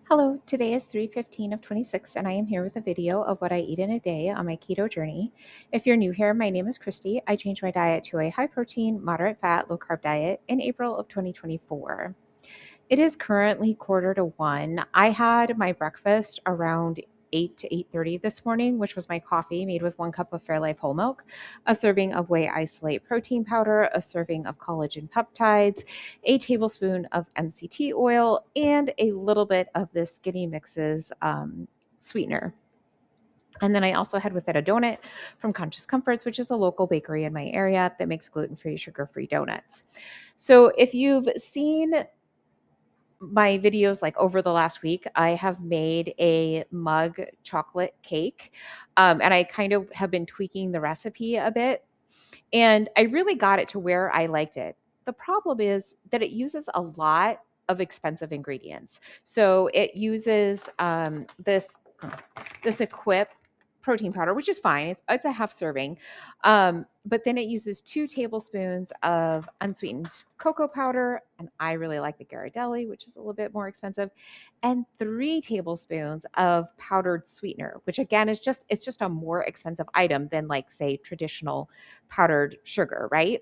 Hello, today is 3/15 of 26 and I am here with a video of what I eat in a day on my keto journey. If you're new here, my name is Christy. I changed my diet to a high protein, moderate fat, low carb diet in April of 2024. It is currently quarter to 1. I had my breakfast around 8 to 8:30 this morning, which was my coffee made with 1 cup of Fairlife whole milk, a serving of whey isolate protein powder, a serving of collagen peptides, a tablespoon of MCT oil, and a little bit of this Skinny Mixes sweetener. And then I also had with it a donut from Conscious Comforts, which is a local bakery in my area that makes gluten-free, sugar-free donuts. So if you've seen my videos like over the last week, I have made a mug chocolate cake. And I kind of have been tweaking the recipe a bit. And I really got it to where I liked it. The problem is that it uses a lot of expensive ingredients. So it uses this Equip protein powder, which is fine. It's a half serving. But then it uses 2 tablespoons of unsweetened cocoa powder, and I really like the Ghirardelli, which is a little bit more expensive, and 3 tablespoons of powdered sweetener, which again is just a more expensive item than like say traditional powdered sugar, right?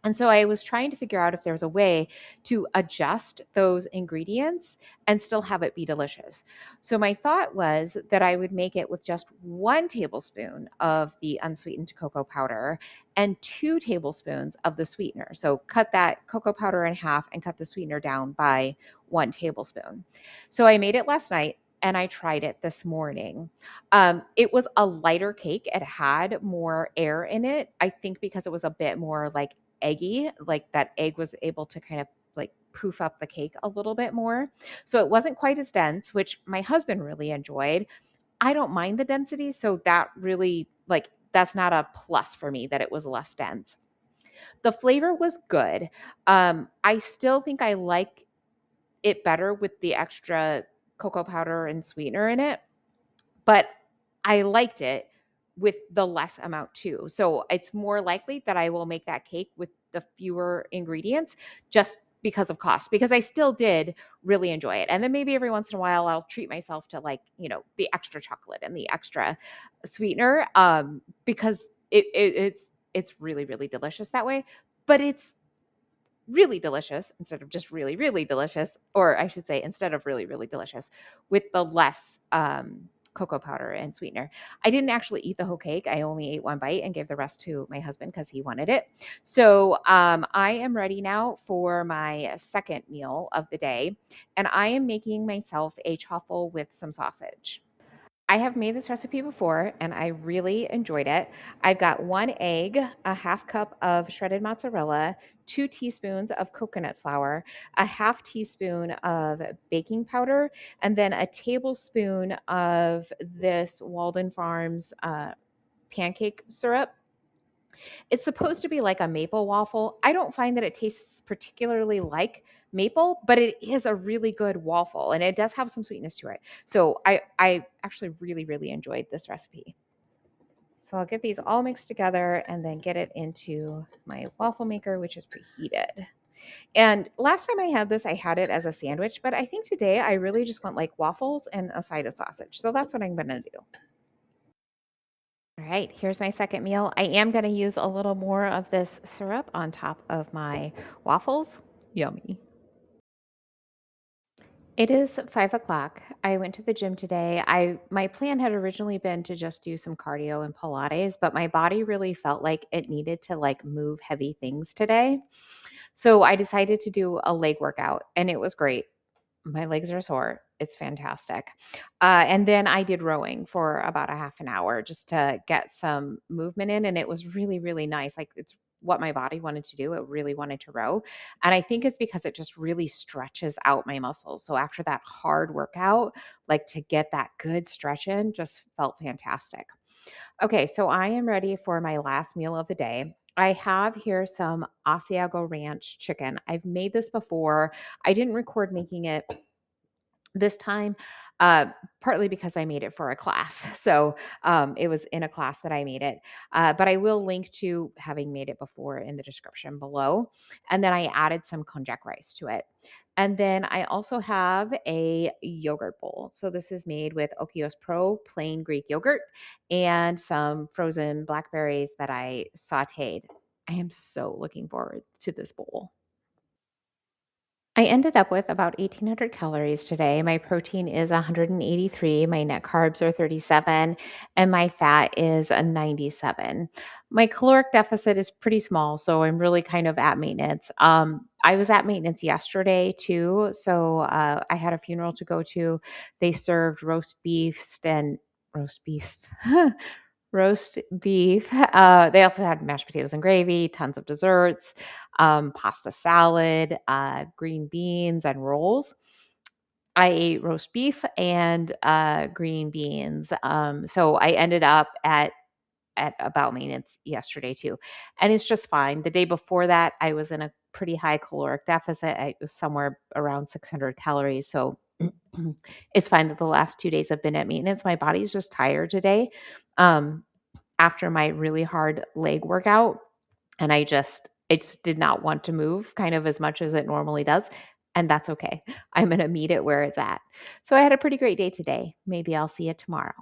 And so I was trying to figure out if there's a way to adjust those ingredients and still have it be delicious. So my thought was that I would make it with just 1 tablespoon of the unsweetened cocoa powder and 2 tablespoons of the sweetener. So cut that cocoa powder in half and cut the sweetener down by 1 tablespoon. So I made it last night and I tried it this morning. It was a lighter cake. It had more air in it. I think because it was a bit more like eggy, like that egg was able to kind of like poof up the cake a little bit more. So it wasn't quite as dense, which my husband really enjoyed. I don't mind the density, so that really like that's not a plus for me that it was less dense. The flavor was good. I still think I like it better with the extra cocoa powder and sweetener in it, but I liked it with the less amount too. So it's more likely that I will make that cake with the fewer ingredients just because of cost, because I still did really enjoy it. And then maybe every once in a while I'll treat myself to like, the extra chocolate and the extra sweetener because it's really really delicious that way. But it's really delicious instead of just really, really delicious, or I should say, instead of really, really delicious, with the less cocoa powder and sweetener. I didn't actually eat the whole cake. I only ate 1 bite and gave the rest to my husband because he wanted it. So I am ready now for my second meal of the day, and I am making myself a truffle with some sausage. I have made this recipe before and I really enjoyed it. I've got 1 egg, a half cup of shredded mozzarella, 2 teaspoons of coconut flour, a half teaspoon of baking powder, and then a tablespoon of this Walden Farms pancake syrup. It's supposed to be like a maple waffle. I don't find that it tastes particularly like maple, but it is a really good waffle and it does have some sweetness to it. So I actually really, really enjoyed this recipe. So I'll get these all mixed together and then get it into my waffle maker, which is preheated. And last time I had this, I had it as a sandwich, but I think today I really just want like waffles and a side of sausage. So that's what I'm going to do. All right, here's my second meal. I am going to use a little more of this syrup on top of my waffles. Yummy. It is 5 o'clock. I went to the gym today. My plan had originally been to just do some cardio and Pilates, but my body really felt like it needed to like move heavy things today. So I decided to do a leg workout and it was great. My legs are sore. It's fantastic. And then I did rowing for about a half an hour just to get some movement in. And it was really, really nice. Like it's what my body wanted to do. It really wanted to row. And I think it's because it just really stretches out my muscles. So after that hard workout, like to get that good stretch in just felt fantastic. Okay, so I am ready for my last meal of the day. I have here some Asiago Ranch chicken. I've made this before. I didn't record making it this time, uh, partly because I made it for a class. So it was in a class that I made it. But I will link to having made it before in the description below. And then I added some konjac rice to it. And then I also have a yogurt bowl. So this is made with Okios Pro plain Greek yogurt and some frozen blackberries that I sauteed. I am so looking forward to this bowl. I ended up with about 1,800 calories today. My protein is 183, my net carbs are 37, and my fat is a 97. My caloric deficit is pretty small, so I'm really kind of at maintenance. I was at maintenance yesterday too, so I had a funeral to go to. They served roast beef, roast beef. They also had mashed potatoes and gravy, tons of desserts, pasta salad, green beans, and rolls. I ate roast beef and green beans. So I ended up at about maintenance yesterday too, and it's just fine. The day before that, I was in a pretty high caloric deficit. I was somewhere around 600 calories. So it's fine that the last 2 days have been at maintenance. My body's just tired today. Um, after my really hard leg workout, and I just did not want to move kind of as much as it normally does, and that's okay. I'm going to meet it where it's at. So I had a pretty great day today. Maybe I'll see you tomorrow.